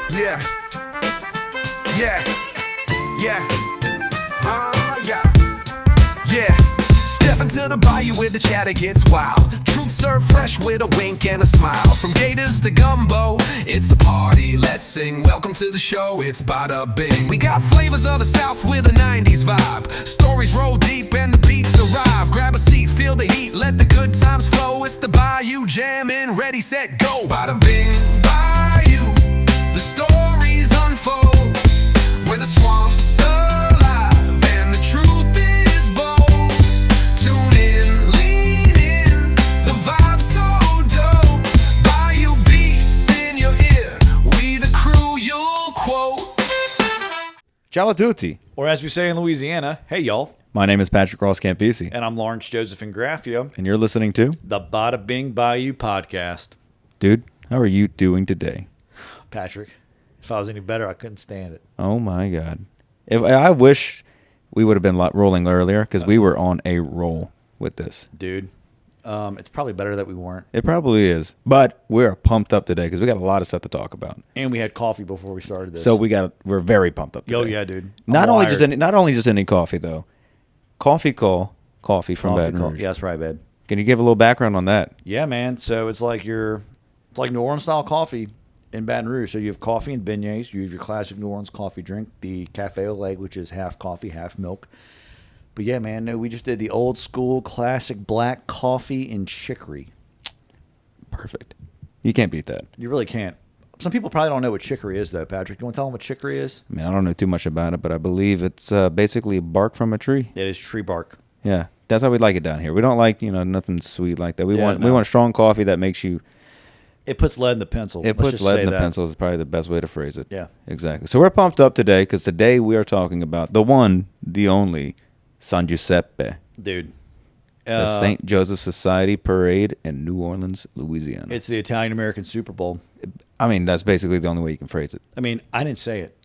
Yeah, yeah, yeah, yeah. Step into the bayou where the chatter gets wild. Truth served fresh with a wink and a smile. From gators to gumbo, it's a party. Let's sing. Welcome to the show. It's Bada Bing. We got flavors of the South with a 90s vibe. Stories roll deep and the beats arrive. Grab a seat, feel the heat, let the good times flow. It's the Bayou Jammin', ready, set, go. Bada Bing Bayou, the stories unfold. Where the swamp's alive and the truth is bold. Tune in, lean in, the vibe's so dope. Bayou beats in your ear, we the crew you'll quote. Ciao a tutti. Or as we say in Louisiana, hey y'all. My name is Patrick Ross Campisi, And I'm Lawrence Joseph Ingraffio, and you're listening to the Bada Bing Bayou podcast. Dude, how are you doing today? Patrick, if I was any better, I couldn't stand it. Oh my God. I wish we would have been rolling earlier because we were on a roll with this. Dude, it's probably better that we weren't. It probably is, but we're pumped up today because we got a lot of stuff to talk about. And we had coffee before we started this. So we're very pumped up today. Yo, yeah, dude. Not only just any coffee though. Coffee from Baton Rouge. Yeah, that's right, bud. Can you give a little background on that? Yeah, man. So it's like New Orleans style coffee in Baton Rouge. So you have coffee and beignets. You have your classic New Orleans coffee drink, the cafe au lait, which is half coffee, half milk. But yeah, man, no, we just did the old school classic black coffee and chicory. Perfect. You can't beat that. You really can't. Some people probably don't know what chicory is, though, Patrick. You want to tell them what chicory is? I mean, I don't know too much about it, but I believe it's basically bark from a tree. It is tree bark. Yeah, that's how we like it down here. We don't like nothing sweet like that. We want strong coffee that makes you. It puts lead in the pencil. It puts lead in the pencil is probably the best way to phrase it. Yeah, exactly. So we're pumped up today because today we are talking about the one, the only, San Giuseppe, dude. The St. Joseph Society Parade in New Orleans, Louisiana. It's the Italian-American Super Bowl. I mean, that's basically the only way you can phrase it. I mean, I didn't say it.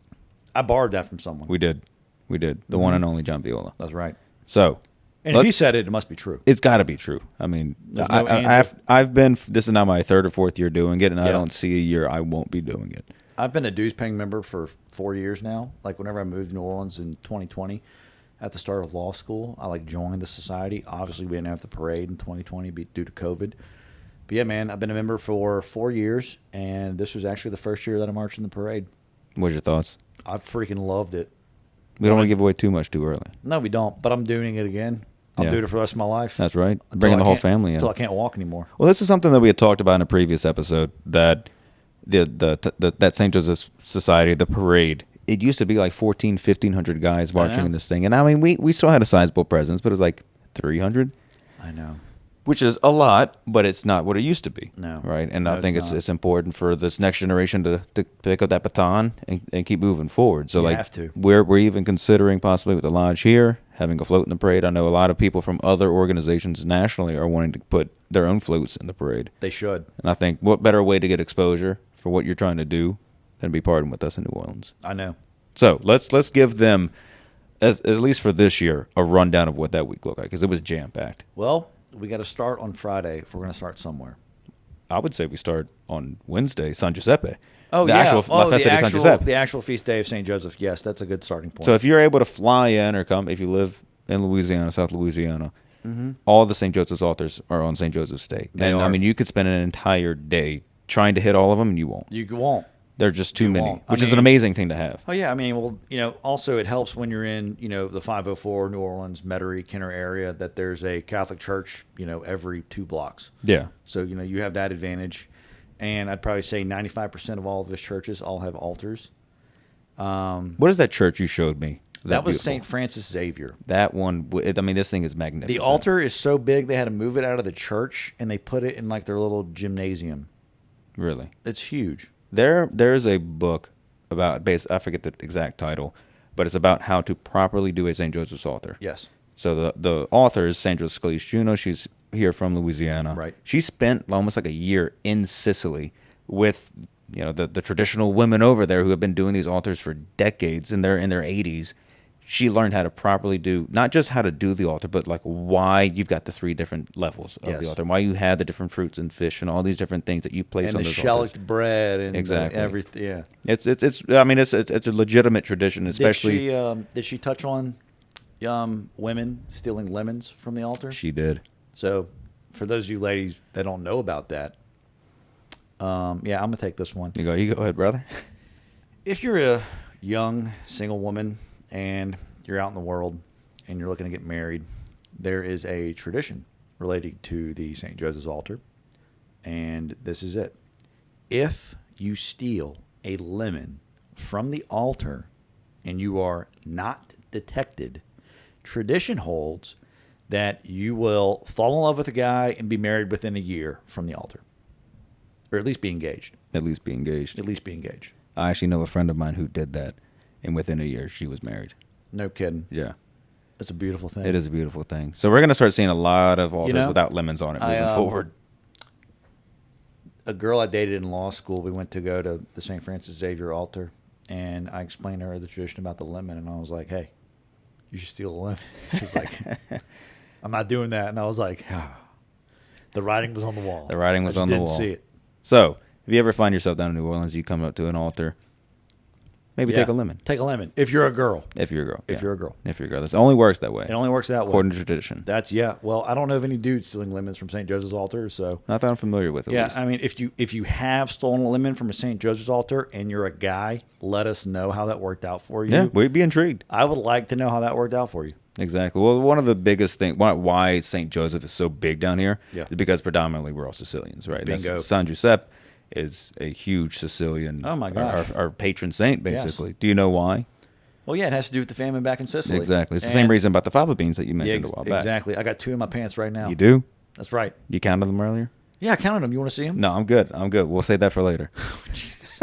I borrowed that from someone. We did. The one and only John Viola. That's right. So, and if he said it, it must be true. It's got to be true. I mean, I've been. This is now my third or fourth year doing it, and I don't see a year I won't be doing it. I've been a dues-paying member for 4 years now. Like whenever I moved to New Orleans in 2020, at the start of law school, I joined the society. Obviously, we didn't have the parade in 2020 due to COVID. But yeah, man, I've been a member for 4 years, and this was actually the first year that I marched in the parade. What's your thoughts? I freaking loved it. We don't want to give away too much too early. No, we don't. But I'm doing it again. I'm doing it for the rest of my life. That's right. Bringing the whole family in. Until I can't walk anymore. Well, this is something that we had talked about in a previous episode, that that St. Joseph Society, the parade, it used to be like 1,500 guys marching in this thing. And I mean, we still had a sizable presence, but it was like 300. I know. Which is a lot, but it's not what it used to be. No. Right? And I think it's important for this next generation to pick up that baton and keep moving forward. So you have to. We're even considering possibly with the lodge here, having a float in the parade. I know a lot of people from other organizations nationally are wanting to put their own floats in the parade. They should. And I think what better way to get exposure for what you're trying to do than be partying with us in New Orleans. I know. So let's give them, at least for this year, a rundown of what that week looked like, because it was jam-packed. Well, we got to start on Friday if we're going to start somewhere. I would say we start on Wednesday, San Giuseppe. Oh, La Festa di San Giuseppe. The actual feast day of St. Joseph. Yes, that's a good starting point. So if you're able to fly in or come, if you live in Louisiana, South Louisiana, all the St. Joseph's altars are on St. Joseph's Day. I mean, you could spend an entire day trying to hit all of them, and you won't. You won't. There's just too many, which is an amazing thing to have. Oh, yeah. I mean, well, also it helps when you're in, the 504 New Orleans, Metairie, Kenner area that there's a Catholic church, every 2 blocks. Yeah. So, you have that advantage. And I'd probably say 95% of all of his churches all have altars. What is that church you showed me? That was St. Francis Xavier. That one, I mean, this thing is magnificent. The altar is so big they had to move it out of the church, and they put it in their little gymnasium. Really? It's huge. There's a book about, I forget the exact title, but it's about how to properly do a St. Joseph's altar. Yes. So the author is Sandra Scalise Juno. She's here from Louisiana. Right. She spent almost like a year in Sicily with the traditional women over there who have been doing these altars for decades, and they're in their 80s, she learned how to properly do, not just how to do the altar, but like why you've got the 3 different levels of the altar, why you had the different fruits and fish and all these different things that you place and on the those shallot altars. bread and Exactly. everything. Yeah. It's I mean it's a legitimate tradition, especially. Did she touch on women stealing lemons from the altar? She did. So, for those of you ladies that don't know about that, yeah, I'm gonna take this one. You go ahead, brother. If you're a young single woman and you're out in the world and you're looking to get married, there is a tradition related to the St. Joseph's altar, and this is it. If you steal a lemon from the altar and you are not detected, tradition holds that you will fall in love with a guy and be married within a year from the altar, or at least be engaged. At least be engaged. At least be engaged. I actually know a friend of mine who did that, and within a year she was married. No kidding. Yeah. It's a beautiful thing. It is a beautiful thing. So we're going to start seeing a lot of altars know, without lemons on it moving forward. A girl I dated in law school, we went to go to the St. Francis Xavier altar, and I explained to her the tradition about the lemon, and I was like, hey, you should steal a lemon. She's like, I'm not doing that. And I was like, the writing was on the wall. The writing was on the wall. Didn't see it. So if you ever find yourself down in New Orleans, you come up to an altar, maybe take a lemon. Take a lemon. If you're a girl. If you're a girl. If you're a girl. If you're a girl. This only works that way. It only works that way. According to tradition. Well, I don't know of any dudes stealing lemons from St. Joseph's altar, so. Not that I'm familiar with, at least. I mean, if you have stolen a lemon from a St. Joseph's altar and you're a guy, let us know how that worked out for you. Yeah, we'd be intrigued. I would like to know how that worked out for you. Exactly. Well, one of the biggest things, why St. Joseph is so big down here, is because predominantly we're all Sicilians, right? Bingo. San Giuseppe is a huge Sicilian. Oh, my gosh. Our patron saint, basically. Yes. Do you know why? Well, yeah, it has to do with the famine back in Sicily. Exactly. It's the same reason about the fava beans that you mentioned a while back. Exactly. I got 2 in my pants right now. You do? That's right. You counted them earlier? Yeah, I counted them. You want to see them? No, I'm good. We'll save that for later. Jesus.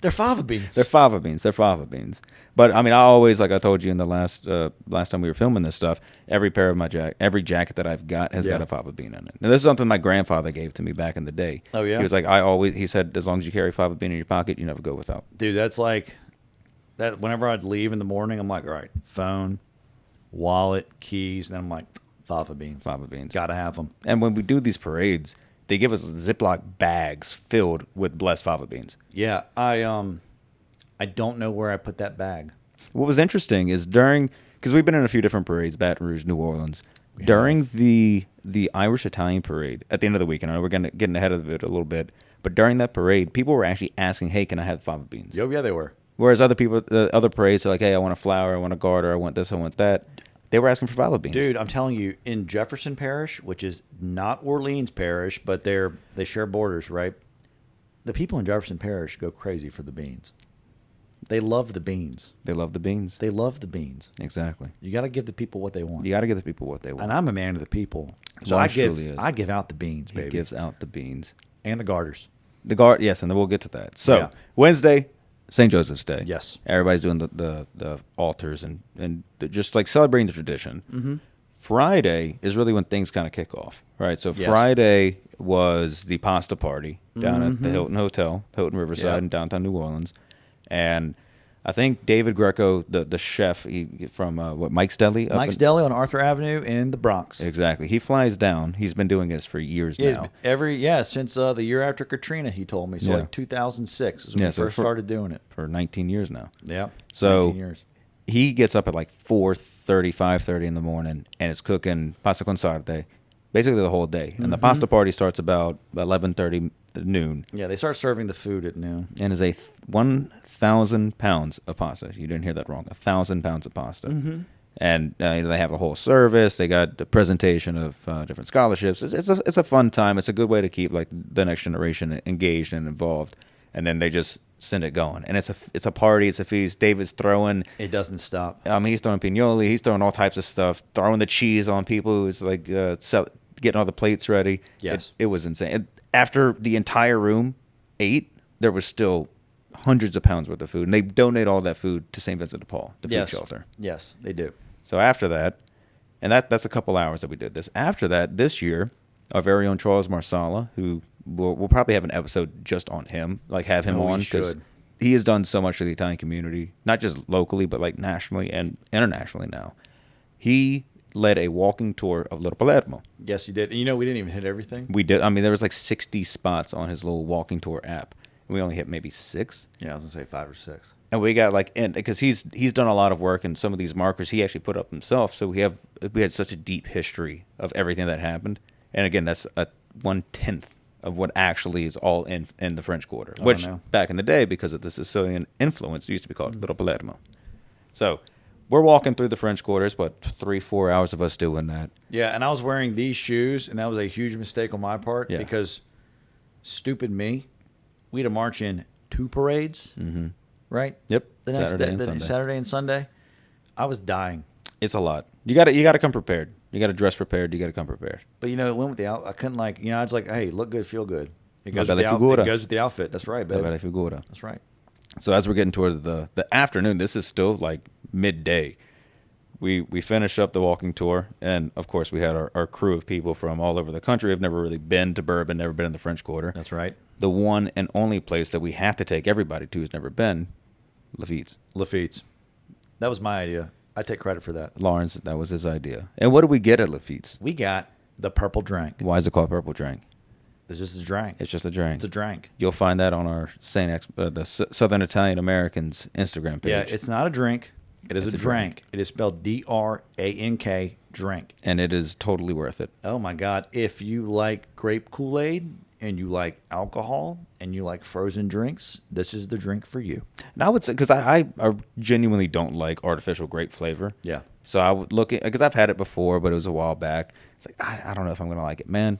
They're fava beans. They're fava beans. But I mean, I always, like I told you in the last time we were filming this stuff, every jacket that I've got has got a fava bean in it. Now, this is something my grandfather gave to me back in the day. Oh, yeah? He was like, he said, as long as you carry fava bean in your pocket, you never go without. Dude, that's like that. Whenever I'd leave in the morning, I'm like, all right, phone, wallet, keys. And then I'm like, fava beans. Fava beans. Gotta have them. And when we do these parades, they give us Ziploc bags filled with blessed fava beans. Yeah, I don't know where I put that bag. What was interesting is because we've been in a few different parades, Baton Rouge, New Orleans. During the Irish Italian parade at the end of the week, and I know we're getting ahead of it a little bit, but during that parade, people were actually asking, "Hey, can I have fava beans?" Yeah, they were. Whereas other parades are like, "Hey, I want a flower, I want a garter, I want this, I want that." They were asking for fava beans. Dude, I'm telling you, in Jefferson Parish, which is not Orleans Parish, but they share borders, right? The people in Jefferson Parish go crazy for the beans. They love the beans. They love the beans. They love the beans. Exactly. You got to give the people what they want. You got to give the people what they want. And I'm a man of the people, so One I truly is. I give out the beans, baby. He gives out the beans. And the garters. Yes, and then we'll get to that. So Yeah. Wednesday, St. Joseph's Day. Yes. Everybody's doing the altars and just like celebrating the tradition. Mm-hmm. Friday is really when things kind of kick off, right? So Yes. Friday was the pasta party down at the Hilton Hotel, Hilton Riverside in downtown New Orleans. And I think David Greco, the chef from Mike's Deli? Mike's Deli on Arthur Avenue in the Bronx. Exactly. He flies down. He's been doing this for years now. Since the year after Katrina, he told me. So like 2006 is when he first started doing it. For 19 years now. Yeah. So 19 years. He gets up at like 4:30, 5:30 in the morning, and is cooking pasta con sarde basically the whole day. And the pasta party starts about 11:30 noon. Yeah, they start serving the food at noon. And is 1,000 pounds of pasta. You didn't hear that wrong. 1,000 pounds of pasta. Mm-hmm. And they have a whole service. They got the presentation of different scholarships. It's a fun time. It's a good way to keep like the next generation engaged and involved. And then they just send it going. And it's a party. It's a feast. David's throwing. It doesn't stop. He's throwing pignoli. He's throwing all types of stuff. Throwing the cheese on people. It's like getting all the plates ready. Yes. It was insane. After the entire room ate, there was still hundreds of pounds worth of food. And they donate all that food to St. Vincent de Paul, the food shelter. Yes, they do. So after that, and that's a couple hours that we did this. After that, this year, our very own Charles Marsala, who we'll probably have an episode just on him, like have him on, because he has done so much for the Italian community, not just locally, but like nationally and internationally now. He led a walking tour of Little Palermo. Yes, you did. And you know, we didn't even hit everything. We did. I mean, there was like 60 spots on his little walking tour app. And we only hit maybe 6. Yeah, I was going to say 5 or 6. And we got like, and because he's done a lot of work, and some of these markers he actually put up himself. So we had such a deep history of everything that happened. And again, that's a 1/10 of what actually is all in the French Quarter, which back in the day, because of the Sicilian influence, used to be called Little Palermo. So we're walking through the French Quarters, but 3-4 hours of us doing that. Yeah, and I was wearing these shoes, and that was a huge mistake on my part because stupid me, we had to march in 2 parades, right? Yep. The next Saturday day, and Sunday. Saturday and Sunday. I was dying. It's a lot. You got to come prepared. You got to dress prepared. You got to come prepared. But you know, it went with the outfit. I couldn't I was like, hey, look good, feel good. It goes, La with bella the, figura. it goes with the outfit. That's right, baby. La bella figura. That's right. So as we're getting towards the afternoon, this is still like midday. We finish up the walking tour, and of course we had our crew of people from all over the country. Have never really been to Bourbon, never been in the French Quarter. That's right. The one and only place that we have to take everybody to who's never been, Lafitte's. Lafitte's. That was my idea. I take credit for that. Lawrence, that was his idea. And what did we get at Lafitte's? We got the purple drink. Why is it called Purple Drink? It's just a drink. It's just a drink. It's a drink. You'll find that on our the Southern Italian Americans Instagram page. Yeah, it's not a drink. It is It's a a drink. drink. It is spelled DRANK, drink. And it is totally worth it. Oh my God. If you like grape Kool-Aid and you like alcohol and you like frozen drinks, this is the drink for you. And I would say, because I genuinely don't like artificial grape flavor. Yeah. So I would look at, because I've had it before, but it was a while back. It's like, I don't know if I'm going to like it. Man,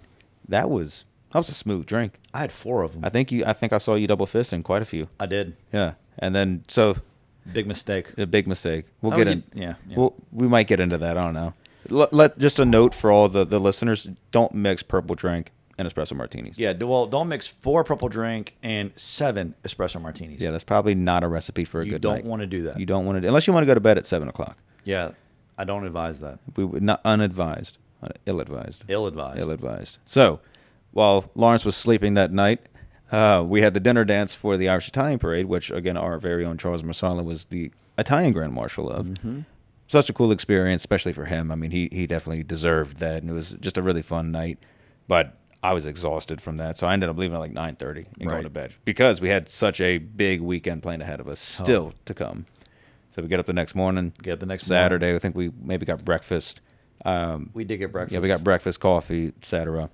that was a smooth drink. I had 4 of them. I think I saw you double fisting quite a few. I did. Yeah. And then, so Big mistake. a big mistake. We'll Oh, get you- in. yeah, yeah. We might get into that. I don't know. Let just a note for all the listeners: don't mix purple drink and espresso martinis. Yeah, well, don't mix 4 purple drink and 7 espresso martinis. Yeah, that's probably not a recipe for a You good don't night. want to do that. You don't want to, unless you want to go to bed at 7:00. Yeah, I don't advise that. We would not unadvised, ill-advised. Ill-advised. Ill-advised. So, while Lawrence was sleeping that night, we had the dinner dance for the Irish Italian Parade, which again our very own Charles Marsala was the Italian Grand Marshal of. Mm-hmm. Such a cool experience, especially for him. I mean, he definitely deserved that, and it was just a really fun night. But I was exhausted from that, so I ended up leaving at like 9:30 and going to bed because we had such a big weekend planned ahead of us still to come. So we get up the next morning. Get up the next Saturday. morning. I think we maybe got breakfast. We did get breakfast. Yeah, we got breakfast, coffee, etc.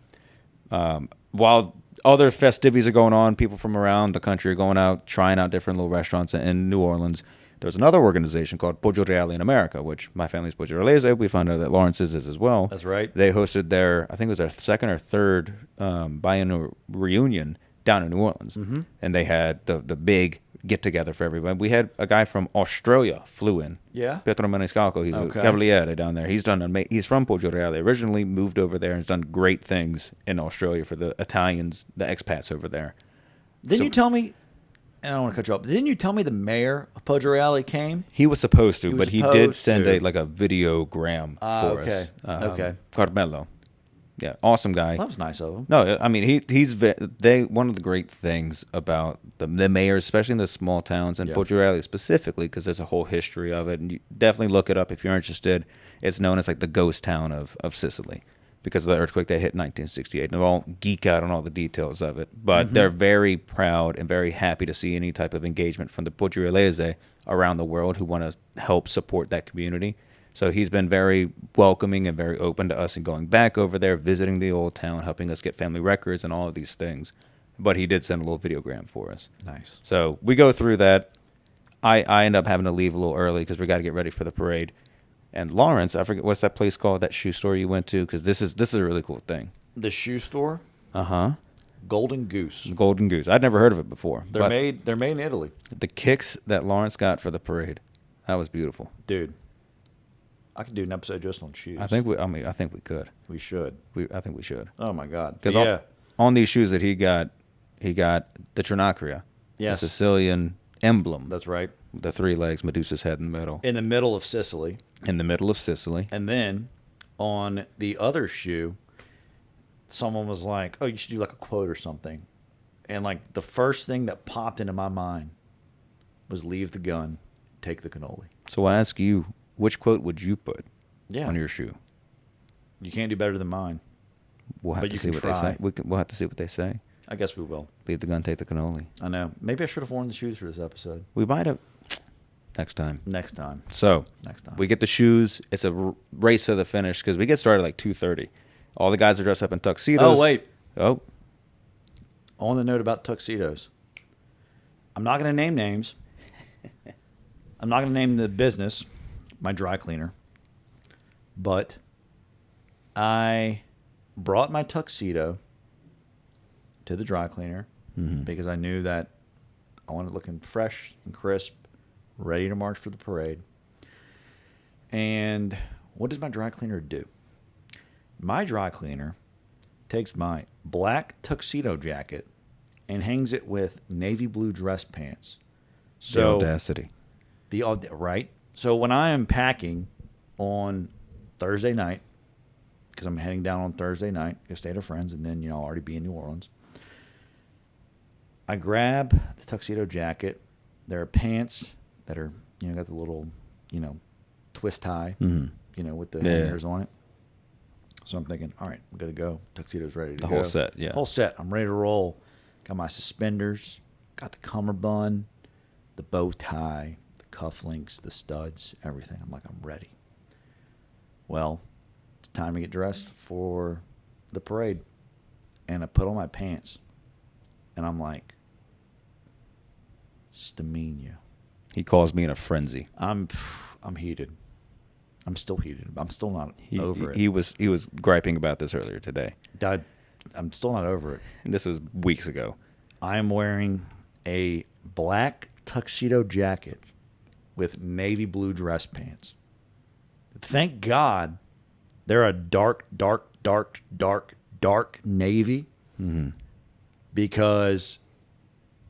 While other festivities are going on, people from around the country are going out, trying out different little restaurants in New Orleans. There's another organization called Poggio Reale in America, which my family's Poggio Reale. We found out that Lawrence's is as well. That's right. They hosted I think it was their second or third biennial reunion down in New Orleans. Mm-hmm. And they had the big get-together for everybody. We had a guy from Australia flew in. Yeah? Pietro Maniscalco. He's a Cavaliere down there. He's from Poggio Reale. Originally moved over there and has done great things in Australia for the Italians, the expats over there. Didn't you tell me, and I don't want to cut you off, didn't you tell me the mayor of Poggio Reale came? He was supposed to, He was but he did supposed send to. a videogram for okay. us. Okay. Carmelo. Yeah, awesome guy. That was nice of him. No, I mean one of the great things about the mayors, especially in the small towns and Poggio Reale specifically, because there's a whole history of it, and you definitely look it up if you're interested. It's known as like the ghost town of Sicily because of the earthquake that hit in 1968. And I won't geek out on all the details of it, but they're very proud and very happy to see any type of engagement from the Poggio Reale around the world who want to help support that community. So he's been very welcoming and very open to us and going back over there, visiting the old town, helping us get family records and all of these things. But he did send a little videogram for us. Nice. So we go through that. I end up having to leave a little early because we got to get ready for the parade. And Lawrence, I forget what's that place called, that shoe store you went to, because this is a really cool thing. The shoe store, Uh-huh. Golden Goose. Golden Goose. I'd never heard of it before. They're but made in Italy. the kicks that Lawrence got for the parade, that was beautiful. Dude, I could do an episode just on shoes. I think we could. we should. I think we should. Oh my God. Because Yeah. on these shoes that he got the Trinacria, Yes. the Sicilian emblem, That's right. the 3 legs, Medusa's head in the middle, In the middle of Sicily. in the middle of Sicily. And then on the other shoe, someone was like, oh, you should do like a quote or something. And like the first thing that popped into my mind was leave the gun, take the cannoli. So I ask you, which quote would you put Yeah. on your shoe? You can't do better than mine. We'll have But to you see can what they try. say. We'll have to see what they say. I guess we will. Leave the gun, take the cannoli. I know. Maybe I should have worn the shoes for this episode. We might have next time. Next time. So Next time. we get the shoes. It's a race to the finish because we get started like 2:30. All the guys are dressed up in tuxedos. Oh, wait. Oh, On the note about tuxedos, I'm not going to name names. I'm not going to name the business, my dry cleaner. But I brought my tuxedo to the dry cleaner because I knew that I wanted it looking fresh and crisp, ready to march for the parade. And what does my dry cleaner do? My dry cleaner takes my black tuxedo jacket and hangs it with navy blue dress pants. the audacity. Right. So when I am packing on Thursday night, because I'm heading down on Thursday night, go stay at a friend's, and then I'll already be in New Orleans. I grab the tuxedo jacket. There are pants that are got the little twist tie, with the hangers on it. So I'm thinking, all right, I'm good to go. Tuxedo's ready to go. The whole set, yeah. Whole set. I'm ready to roll. Got my suspenders, got the cummerbund, the bow tie, the cufflinks, the studs, everything. I'm like, I'm ready. Well, it's time to get dressed for the parade. And I put on my pants. And I'm like, Stamina. He calls me in a frenzy. I'm heated. I'm still heated. I'm still not over it. He was griping about this earlier today. I'm still not over it. And this was weeks ago. I am wearing a black tuxedo jacket with navy blue dress pants. Thank God they're a dark navy. Mm-hmm. Because,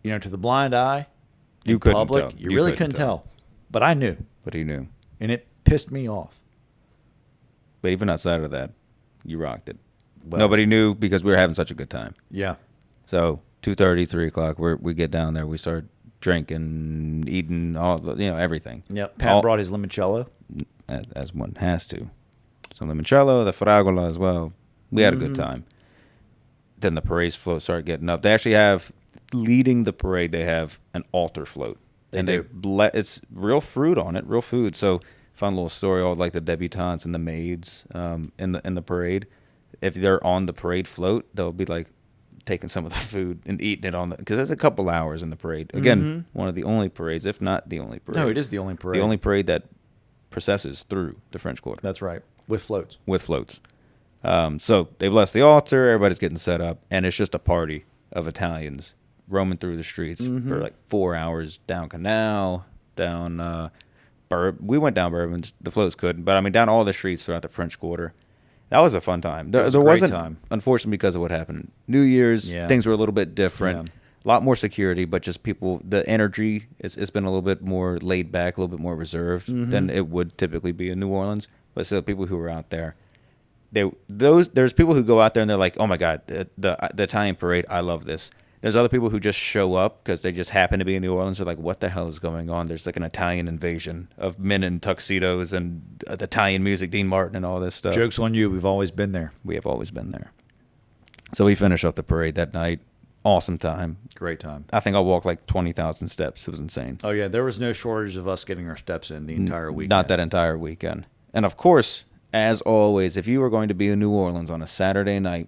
to the blind eye, You in couldn't public, tell. you You really couldn't couldn't tell. tell. But I knew. But he knew. And it pissed me off. But even outside of that, you rocked it. Well, Nobody knew because we were having such a good time. Yeah. So 2:30, 3 o'clock, we get down there. We start drinking, eating, everything. Yep. Pat brought his limoncello. As one has to. Some limoncello, the fragola as well. We had a good time. Then the parade float started getting up. They actually have, leading the parade, they have an altar float. They and do. It's real fruit on it, real food. So fun little story, all like the debutantes and the maids in the parade. If they're on the parade float, they'll be like taking some of the food and eating it on because there's a couple hours in the parade. Again, one of the only parades, if not the only parade. No, it is the only parade. The only parade that processes through the French Quarter. That's right. With floats. With floats. So they bless the altar. Everybody's getting set up, and it's just a party of Italians roaming through the streets for like 4 hours down Canal, down we went down Bourbon. The floats couldn't, but I mean down all the streets throughout the French Quarter. That was a fun time. There was a great wasn't, time. Unfortunately, because of what happened. New Year's, Yeah. things were a little bit different. Yeah. A lot more security, but just people, the energy, it's been a little bit more laid back, a little bit more reserved than it would typically be in New Orleans. But still, people who were out there, there's people who go out there and they're like, oh my God, the Italian parade, I love this. There's other people who just show up because they just happen to be in New Orleans. They're like, what the hell is going on? There's like an Italian invasion of men in tuxedos and Italian music, Dean Martin and all this stuff. Joke's on you. We've always been there. We have always been there. So we finished up the parade that night. Awesome time. Great time. I think I walked like 20,000 steps. It was insane. Oh, yeah. There was no shortage of us getting our steps in the entire weekend. Not that entire weekend. And of course, as always, if you are going to be in New Orleans on a Saturday night,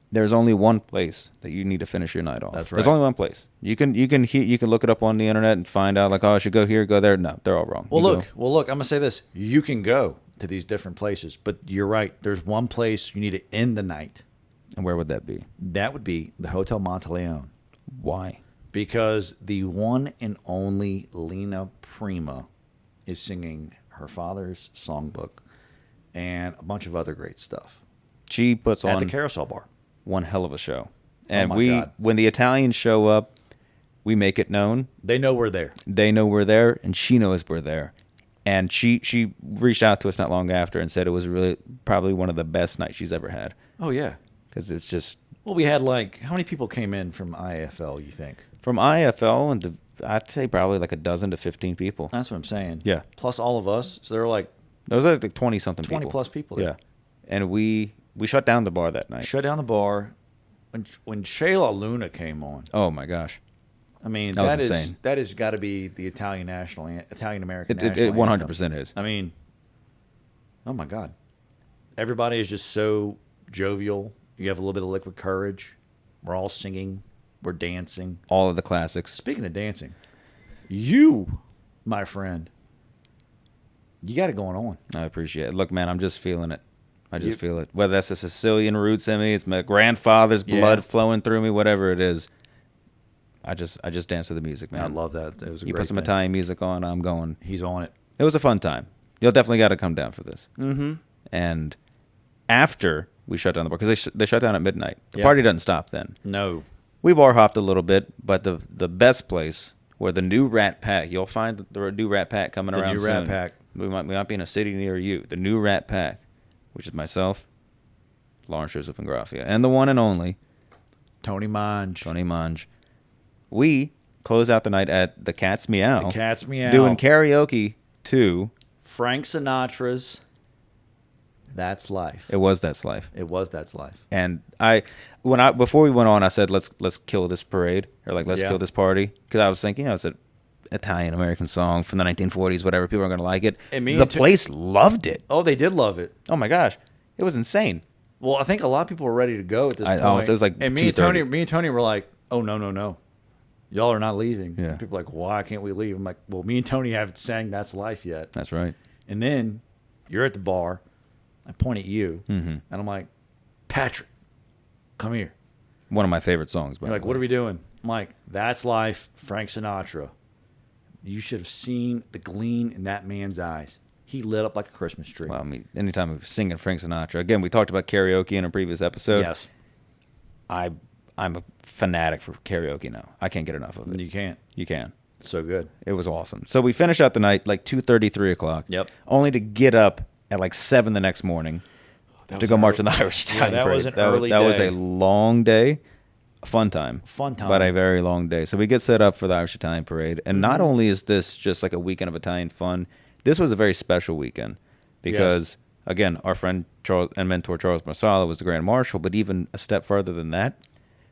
there's only one place that you need to finish your night off. That's right. There's only one place. You can look it up on the internet and find out like, oh, I should go here, go there. No, they're all wrong. Well, look. I'm going to say this. You can go to these different places, but you're right. There's one place you need to end the night. And where would that be? That would be the Hotel Monteleone. Why? Because the one and only Lena Prima is singing her father's songbook and a bunch of other great stuff She puts at on the Carousel Bar. one hell of a show. And my God. when the Italians show up, we make it known. They know we're there. They know we're there, and she knows we're there. And she reached out to us not long after and said it was really probably one of the best nights she's ever had. Oh, yeah. Because it's just Well, we had how many people came in from IFL, you think? From IFL and I'd say probably like a dozen to 15 people. That's what I'm saying. Yeah. Plus all of us. So there were like There was like 20-something people. 20 plus people there. Yeah. And we shut down the bar that night. Shut down the bar. When Shayla Luna came on, Oh, my gosh. I mean, That was insane. that has got to be the Italian American It national 100% anthem. is. I mean, oh my God. Everybody is just so jovial. You have a little bit of liquid courage. We're all singing. We're dancing. All of the classics. Speaking of dancing, you, my friend, you got it going on. I appreciate it. Look, man, I'm just feeling it. I just feel it. Whether that's the Sicilian roots in me, it's my grandfather's blood flowing through me, whatever it is. I just dance to the music, man. I love that. It was a You great put some thing. Italian music on, I'm going. He's on it. It was a fun time. You'll definitely got to come down for this. Mm-hmm. And after we shut down the bar, because they shut down at midnight. The Yeah. party doesn't stop then. No. We bar hopped a little bit, but the best place where the new Rat Pack, you'll find the new Rat Pack coming The around new soon. Rat Pack. We might be in a city near you. The new Rat Pack, which is myself, Lawrence Joseph and Graffia, and the one and only Tony Mange. Tony Mange. We closed out the night at the Cat's Meow. The Cat's Meow. Doing karaoke to Frank Sinatra's That's Life. It Was That's Life. It was That's Life. And before we went on, I said let's kill this parade, or like let's kill this party, because I was thinking, it's an Italian American song from the 1940s, whatever. People are gonna like it. And the place loved it. Oh, they did love it. Oh my gosh, it was insane. Well, I think a lot of people were ready to go at this point. It was like and me and Tony were like, "Oh no, y'all are not leaving." Yeah. And people are like, "Why can't we leave?" I'm like, "Well, me and Tony haven't sang That's Life yet." That's right. And then you're at the bar. I point at you, and I'm like, "Patrick, come here." One of my favorite songs. You're like, "What are we doing?" I'm like, "That's Life, Frank Sinatra." You should have seen the gleam in that man's eyes. He lit up like a Christmas tree. Well, I mean, anytime I'm singing Frank Sinatra, again, we talked about karaoke in a previous episode. Yes. I'm a fanatic for karaoke now. I can't get enough of it. You can't. You can. It's so good. It was awesome. So we finished out the night like 2:30, 3 o'clock. Yep. Only to get up at like 7 the next morning to go march in the Irish Italian that Parade. was an early That was day. a long day. A fun time. But a very long day. So we get set up for the Irish Italian Parade. And not only is this just like a weekend of Italian fun, this was a very special weekend. Because, again, our friend Charles and mentor Charles Marsala was the Grand Marshal, but even a step further than that,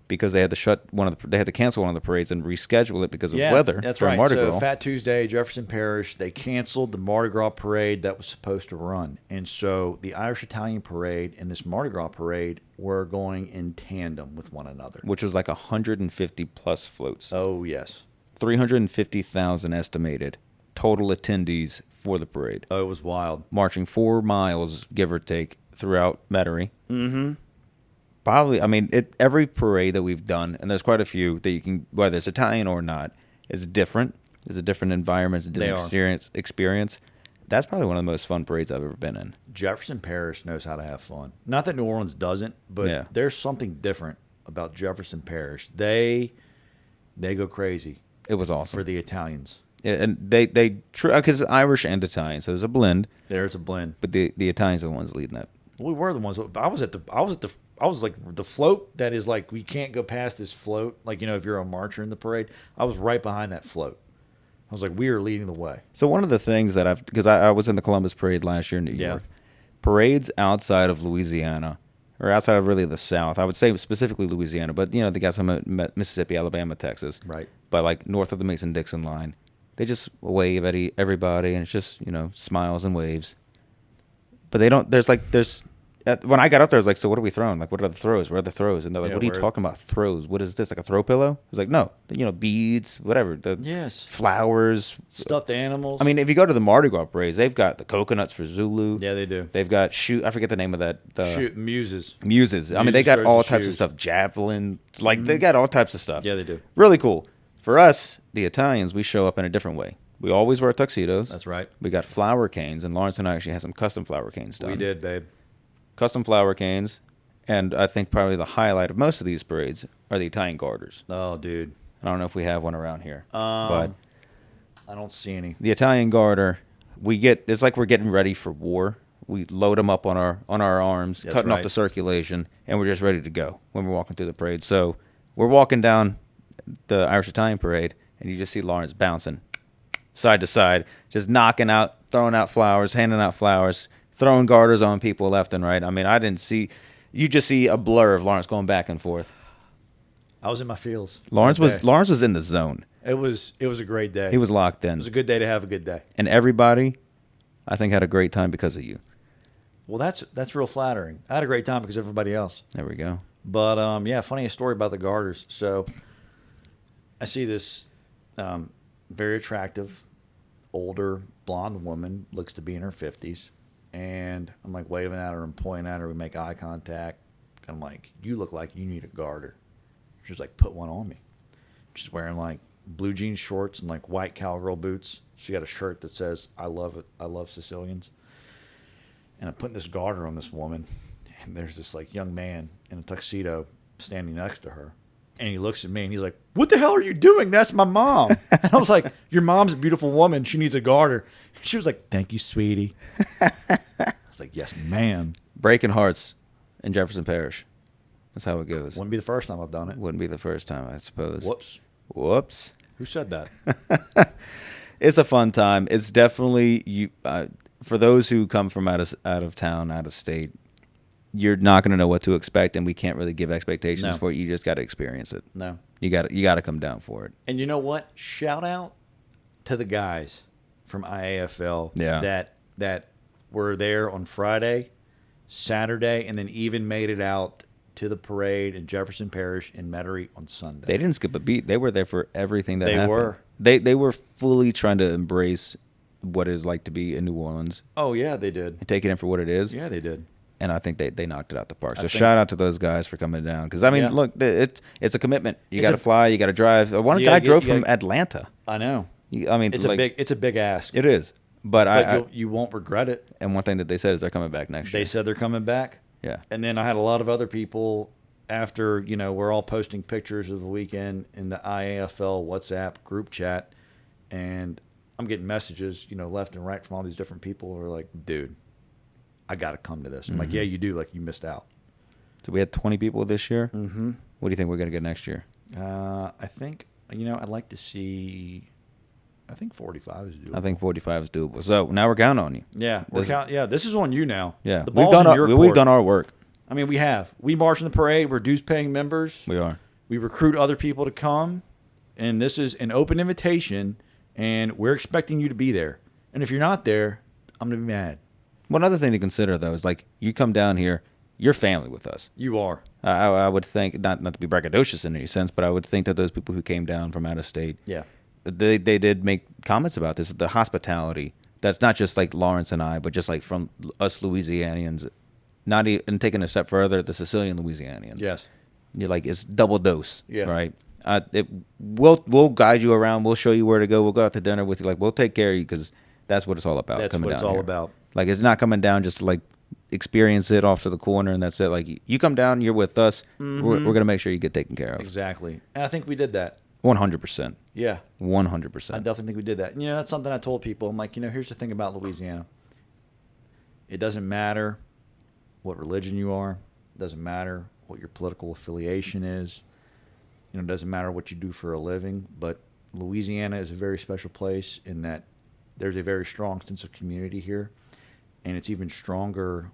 because they had to they had to cancel one of the parades and reschedule it because of weather. That's during right. Mardi So Gras. Fat Tuesday, Jefferson Parish, they canceled the Mardi Gras parade that was supposed to run. And so the Irish Italian Parade and this Mardi Gras parade were going in tandem with one another. Which was like 150 plus floats. Oh, yes. 350,000 estimated total attendees for the parade. Oh, it was wild. Marching 4 miles, give or take, throughout Metairie. Mm-hmm. Probably, I mean, every parade that we've done, and there's quite a few that you can, whether it's Italian or not, is different. It's a different environment, it's a different experience. That's probably one of the most fun parades I've ever been in. Jefferson Parish knows how to have fun. Not that New Orleans doesn't, but there's something different about Jefferson Parish. They go crazy. It was awesome for the Italians. Yeah, and they because Irish and Italian, so there's a blend. There's a blend, but the Italians are the ones leading that. We were the ones. I was like the float that is like we can't go past this float. Like, if you're a marcher in the parade, I was right behind that float. I was like, we are leading the way. So one of the things that because I was in the Columbus Parade last year in New York, parades outside of Louisiana or outside of really the South, I would say specifically Louisiana, but they got some Mississippi, Alabama, Texas, right? But like north of the Mason-Dixon line, they just wave at everybody, and it's just smiles and waves. But they don't. When I got up there, I was like, so what are we throwing? Like, what are the throws? Where are the throws? And they're like, what are you talking about, throws? What is this, like a throw pillow? I was like, no, beads, whatever. Flowers. Stuffed animals. I mean, if you go to the Mardi Gras parades, they've got the coconuts for Zulu. Yeah, they do. They've got I forget the name of that. Muses. I mean, they got all types of stuff. Javelin. Like, they got all types of stuff. Yeah, they do. Really cool. For us, the Italians, we show up in a different way. We always wear tuxedos. That's right. We got flower canes, and Lawrence and I actually had some custom flower canes done. We did, babe. Custom flower canes, and I think probably the highlight of most of these parades are the Italian garters. Oh, dude. I don't know if we have one around here, but I don't see any. The Italian garter, it's like we're getting ready for war. We load them up on our arms, cutting off the circulation, and we're just ready to go when we're walking through the parade. So we're walking down the Irish Italian parade, and you just see Lawrence bouncing side to side, just knocking out, throwing out flowers, handing out flowers, throwing garters on people left and right. I mean, I didn't see. You just see a blur of Lawrence going back and forth. I was in my feels. Lawrence was in the zone. It was a great day. He was locked in. It was a good day to have a good day. And everybody, I think, had a great time because of you. Well, that's real flattering. I had a great time because of everybody else. There we go. But yeah, funny story about the garters. So I see this very attractive, older, blonde woman, looks to be in her 50s. And I'm like waving at her and pointing at her. We make eye contact. I'm like, you look like you need a garter. She's like, put one on me. She's wearing like blue jean shorts and like white cowgirl boots. She got a shirt that says, I love it. I love Sicilians. And I'm putting this garter on this woman. And there's this like young man in a tuxedo standing next to her. And he looks at me and he's like, what the hell are you doing? That's my mom. And I was like, your mom's a beautiful woman. She needs a garter. She was like, thank you, sweetie. I was like, yes, ma'am. Breaking hearts in Jefferson Parish. That's how it goes. Wouldn't be the first time I've done it. Wouldn't be the first time, I suppose. Whoops. Who said that? It's a fun time. It's definitely for those who come from out of town, out of state. You're not going to know what to expect, and we can't really give expectations for it. You just got to experience it. No, you got to come down for it. And you know what? Shout out to the guys from IAFL that were there on Friday, Saturday, and then even made it out to the parade in Jefferson Parish in Metairie on Sunday. They didn't skip a beat. They were there for everything that happened. Were. They were fully trying to embrace what it's like to be in New Orleans. Oh, yeah, they did. And take it in for what it is. Yeah, they did. And I think they knocked it out the park. So shout out to those guys for coming down. Because, I mean, look, it's a commitment. You got to fly. You got to drive. One guy drove from Atlanta. I know. I mean, it's a big ask. It is. But you won't regret it. And one thing that they said is they're coming back next year. They said they're coming back. Yeah. And then I had a lot of other people after, we're all posting pictures of the weekend in the IAFL WhatsApp group chat. And I'm getting messages, left and right from all these different people who are like, dude, I got to come to this. I'm like, yeah, you do. Like, you missed out. So we had 20 people this year? Mm-hmm. What do you think we're going to get next year? I think, I'd like to see, I think 45 is doable. I think 45 is doable. So now we're counting on you. Yeah, this is on you now. Yeah, the ball's in your court. We've done our work. I mean, we have. We march in the parade. We're dues-paying members. We are. We recruit other people to come, and this is an open invitation, and we're expecting you to be there. And if you're not there, I'm going to be mad. One other thing to consider, though, is like you come down here, you're family with us. You are. I would think, not to be braggadocious in any sense, but I would think that those people who came down from out of state, they did make comments about this. The hospitality, that's not just like Lawrence and I, but just like from us Louisianians, not even taking a step further, the Sicilian Louisianians. Yes. You're like, it's double dose, right? We'll guide you around. We'll show you where to go. We'll go out to dinner with you. Like, we'll take care of you because that's what it's all about. That's what it's all about. Like, it's not coming down just to like experience it off to the corner and that's it. Like, you come down, you're with us. Mm-hmm. We're going to make sure you get taken care of. Exactly. And I think we did that. 100%. Yeah. 100%. I definitely think we did that. And, that's something I told people. I'm like, here's the thing about Louisiana. It doesn't matter what religion you are. It doesn't matter what your political affiliation is. It doesn't matter what you do for a living. But Louisiana is a very special place in that there's a very strong sense of community here, and it's even stronger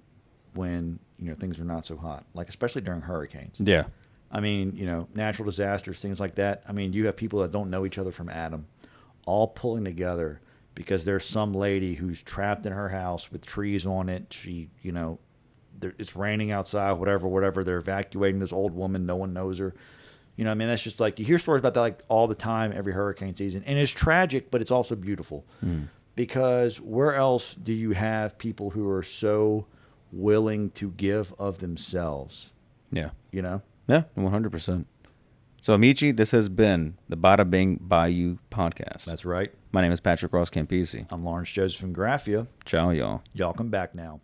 when things are not so hot, like especially during hurricanes. Yeah, I mean, natural disasters, things like that. I mean, you have people that don't know each other from Adam, all pulling together because there's some lady who's trapped in her house with trees on it. She, it's raining outside, whatever. They're evacuating this old woman. No one knows her. I mean, that's just like, you hear stories about that like all the time, every hurricane season. And it's tragic, but it's also beautiful. Because where else do you have people who are so willing to give of themselves? Yeah. Yeah, 100%. So, Amici, this has been the Bada Bing Bayou podcast. That's right. My name is Patrick Ross Campisi. I'm Lawrence Joseph from Graphia. Ciao, y'all. Y'all come back now.